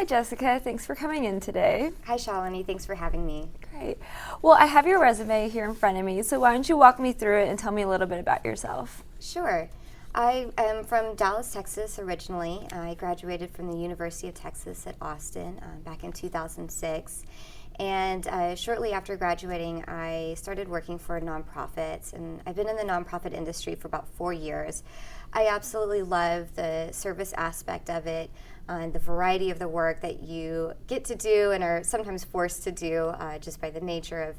Hi, Jessica. Thanks for coming in today. Hi, Shalini. Thanks for having me. Great. Well, I have your resume here in front of me, so why don't you walk me through it and tell me a little bit about yourself? Sure. I am from Dallas, Texas originally. I graduated from the University of Texas at Austin back in 2006. And shortly after graduating, I started working for nonprofits, and I've been in the nonprofit industry for about 4 years. I absolutely love the service aspect of it, and the variety of the work that you get to do and are sometimes forced to do just by the nature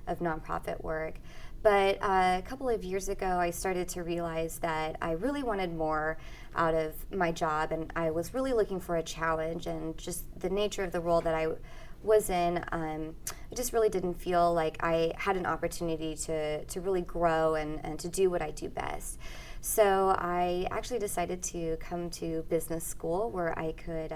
of nonprofit work. But a couple of years ago, I started to realize that I really wanted more out of my job, and I was really looking for a challenge, and just the nature of the role that I was in, I just really didn't feel like I had an opportunity to really grow and to do what I do best. So I actually decided to come to business school where I could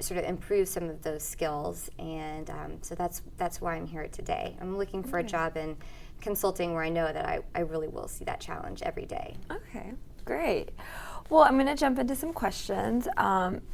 sort of improve some of those skills, and so that's why I'm here today. I'm looking for a job in consulting where I know that I really will see that challenge every day. Okay, great. Well, I'm going to jump into some questions.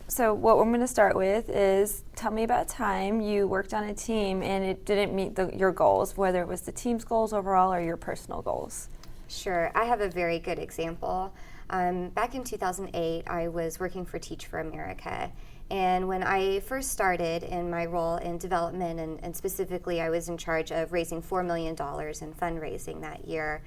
So what I'm going to start with is tell me about a time you worked on a team and it didn't meet your goals, whether it was the team's goals overall or your personal goals. Sure, I have a very good example. Back in 2008, I was working for Teach for America. And when I first started in my role in development, and specifically I was in charge of raising $4 million in fundraising that year,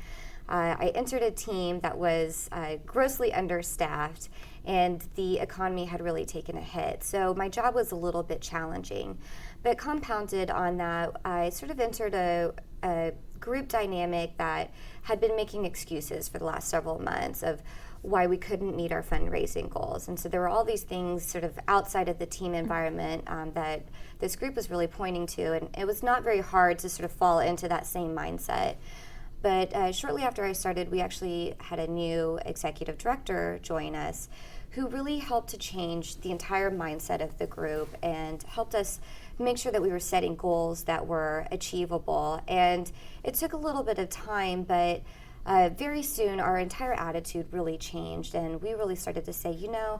I entered a team that was grossly understaffed, and the economy had really taken a hit. So my job was a little bit challenging. But compounded on that, I sort of entered a group dynamic that had been making excuses for the last several months of why we couldn't meet our fundraising goals. And so there were all these things sort of outside of the team environment that this group was really pointing to, and it was not very hard to sort of fall into that same mindset. But shortly after I started, we actually had a new executive director join us who really helped to change the entire mindset of the group and helped us make sure that we were setting goals that were achievable. And it took a little bit of time, but very soon our entire attitude really changed, and we really started to say, you know,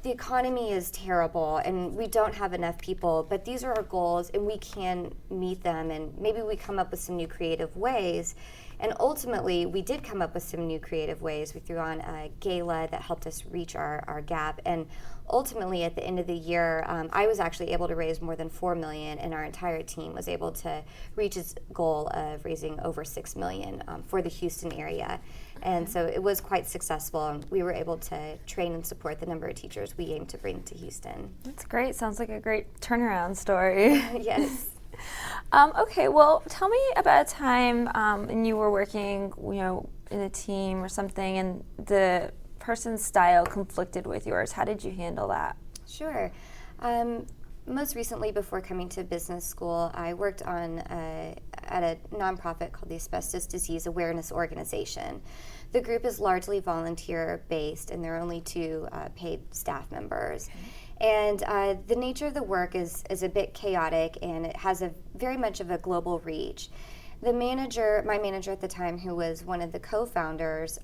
the economy is terrible and we don't have enough people, but these are our goals and we can meet them, and maybe we come up with some new creative ways. And ultimately, we did come up with some new creative ways. We threw on a gala that helped us reach our gap. And ultimately, at the end of the year, I was actually able to raise more than $4 million, and our entire team was able to reach its goal of raising over $6 million for the Houston area. And so it was quite successful, and we were able to train and support the number of teachers we aim to bring to Houston. That's great. Sounds like a great turnaround story. Yes. Okay, well, tell me about a time and you were working, in a team or something, and the person's style conflicted with yours. How did you handle that? Sure. Most recently, before coming to business school, I worked at a nonprofit called the Asbestos Disease Awareness Organization. The group is largely volunteer-based, and there are only 2 paid staff members. Okay. And the nature of the work is a bit chaotic, and it has very much of a global reach. My manager at the time, who was one of the co-founders,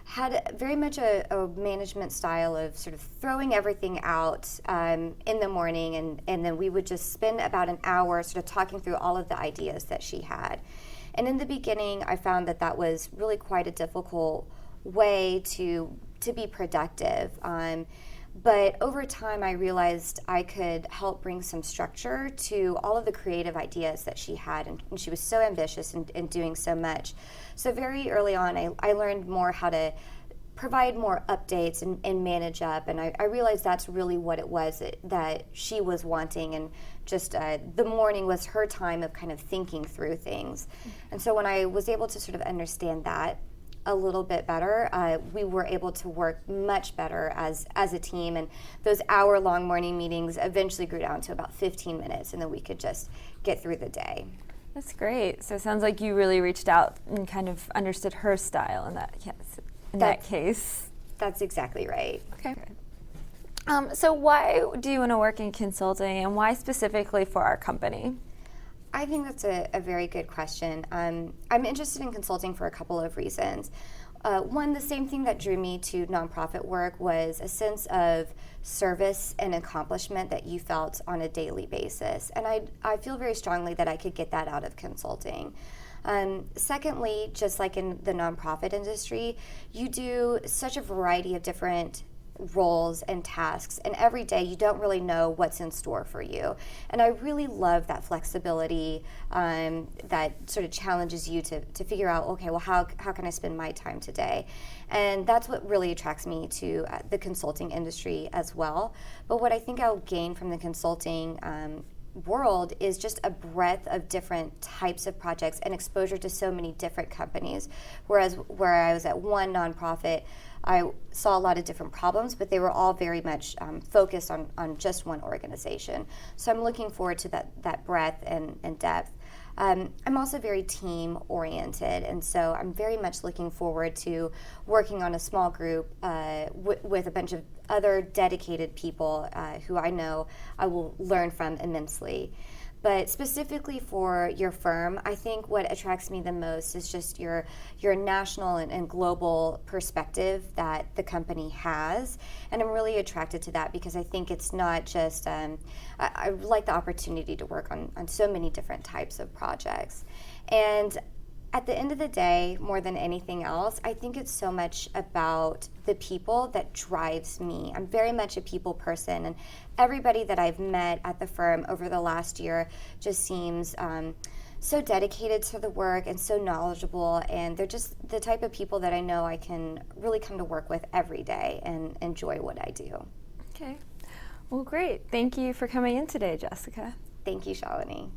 had very much a management style of sort of throwing everything out in the morning, and then we would just spend about an hour sort of talking through all of the ideas that she had. And in the beginning, I found that was really quite a difficult way to be productive. But over time, I realized I could help bring some structure to all of the creative ideas that she had, and she was so ambitious in doing so much. So very early on, I learned more how to provide more updates and manage up, and I realized that's really what it was that she was wanting, and just the morning was her time of kind of thinking through things. And so when I was able to sort of understand that a little bit better, we were able to work much better as a team, and those hour-long morning meetings eventually grew down to about 15 minutes, and then we could just get through the day. That's great. So it sounds like you really reached out and kind of understood her style in that case. That's exactly right. Okay. So why do you want to work in consulting, and why specifically for our company? I think that's a very good question. I'm interested in consulting for a couple of reasons. One, the same thing that drew me to nonprofit work was a sense of service and accomplishment that you felt on a daily basis. And I feel very strongly that I could get that out of consulting. Secondly, just like in the nonprofit industry, you do such a variety of different roles and tasks, and every day you don't really know what's in store for you. And I really love that flexibility that sort of challenges you to figure out, okay, well, how can I spend my time today? And that's what really attracts me to the consulting industry as well. But what I think I'll gain from the consulting world is just a breadth of different types of projects and exposure to so many different companies. Whereas where I was at one nonprofit, I saw a lot of different problems, but they were all very much focused on just one organization. So I'm looking forward to that breadth and depth. I'm also very team oriented, and so I'm very much looking forward to working on a small group with a bunch of other dedicated people who I know I will learn from immensely. But specifically for your firm, I think what attracts me the most is just your national and global perspective that the company has. And I'm really attracted to that because I think it's not just, I like the opportunity to work on so many different types of projects. And at the end of the day, more than anything else, I think it's so much about the people that drives me. I'm very much a people person, and everybody that I've met at the firm over the last year just seems so dedicated to the work and so knowledgeable, and they're just the type of people that I know I can really come to work with every day and enjoy what I do. Okay. Well, great. Thank you for coming in today, Jessica. Thank you, Shalini.